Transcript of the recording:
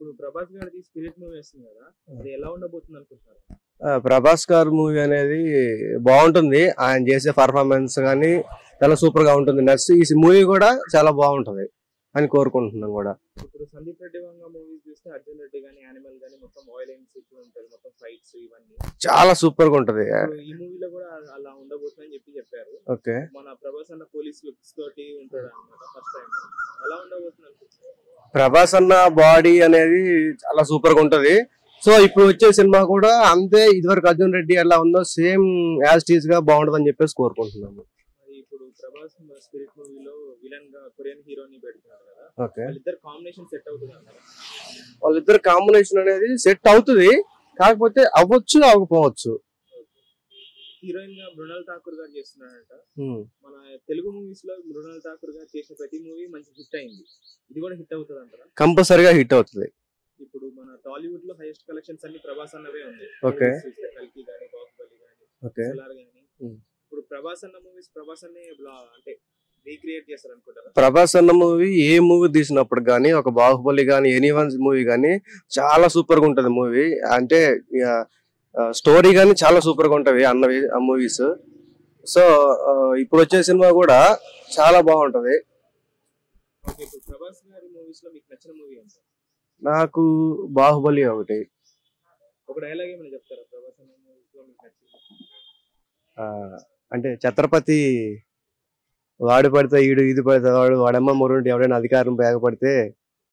ఇప్పుడు 'ప్రభాస్' గారిది 'spirit' movie వస్తుంది కదా! అది ఎలా ఉండబోతుంది అనుకుంటున్నారు? ప్రభాస్ గారి మూవీ అనేది బాగుంటుంది. ఆయన చేసే పర్ఫార్మెన్స్ కానీ చాలా సూపర్ గా ఉంటుంది. నెక్స్ట్ ఈ మూవీ కూడా చాలా బాగుంటది అని కోరుకుంటున్నాం కూడా. ఇప్పుడు 'సందీప్ రెడ్డి వంగ' మూవీస్ చూస్తే 'అర్జున్ రెడ్డి' గాని 'యానిమల్' గాని మొత్తం వయలెన్స్ ఎక్కువ ఉంటది. మొత్తం ఫైట్స్ ఇవన్నీ. చాలా సూపర్ గా ఉంటది. ఈ మూవీలో కూడా అలా ఉండబోతుందని చెప్పారు. ఓకే. మన 'ప్రభాస్' అన్న పోలీస్ లుక్స్ తోటి ఉంటాడు అన్నమాట ఫస్ట్ టైం. ఎలా ఉండబోతుంది అనుకుంటున్నారు? ప్రభాస్ అన్న బాడీ అనేది చాలా సూపర్ గా ఉంటది. సో ఇప్పుడు వచ్చే సినిమా కూడా అంతే, ఇదివరకు అర్జున్ రెడ్డి ఎలా ఉందో సేమ్ యాజ్ టీజ్ గా బాగుంటది అని చెప్పేసి కోరుకుంటున్నాము. ఇప్పుడు 'ప్రభాస్' 'స్పిరిట్' మూవీలో విలన్ గా కొరియన్ హీరోని పెడుతున్నారు కదా! ఓకే. వాళ్ళిద్దరు కాంబినేషన్ సెట్ అవుతుంది అంటారా? వాళ్ళిద్దరు కాంబినేషన్ అనేది సెట్ అవుతుంది, కాకపోతే అవ్వచ్చు అవ్వకపోవచ్చు. హీరోయిన్ గా మృణాల్ ఠాకూర్ గారు చేస్తున్నారంట. మన తెలుగు మూవీస్ లో మృణాల్ ఠాకూర్ గారు చేసిన ప్రతి మూవీ మంచి హిట్ అయింది. ఇది కూడా హిట్ అవుతుంది అంటారా? కంపల్సరీగా హిట్ అవుతుంది. ఇప్పుడు మన టాలీవుడ్ లో హైయెస్ట్ కలెక్షన్స్ అన్ని 'ప్రభాస్' అన్నవే ఉంది. ఓకే. 'కల్కి' గాని 'బాహుబలి' గాని ఓకే. 'సలార్' గాని. ఇప్పుడు 'ప్రభాస్' అన్న మూవీస్ 'ప్రభాస్' అనే అంటే రీక్రియేట్ చేస్తారు అనుకుంటారా? ప్రభాస్ అన్న మూవీ ఏ మూవీ తీసినప్పుడు గానీ, ఒక బాహుబలి గానీ, ఎనీవన్స్ మూవీ గానీ చాలా సూపర్ గా ఉంటది మూవీ. అంటే స్టోరీ గానీ చాలా సూపర్ గా ఉంటది అన్నవి ఆ మూవీస్. సో ఇప్పుడు వచ్చే సినిమా కూడా చాలా బాగుంటది. ఓకే. ఇప్పుడు 'ప్రభాస్' గారి మూవీస్ లో మీకు నచ్చిన మూవీ ఏంటి? నాకు బాహుబలి ఒకటి. ఒక డైలాగ్ ఏమైనా చెప్తారా 'ప్రభాస్' అన్న మూవీస్ లో మీకు నచ్చింది? అంటే ఛత్రపతి వాడు పడితే ఈడు, ఇది పడితే వాడు, వాడమ్మ మురుంటి ఎవడైనా అధికారం పేగపడితే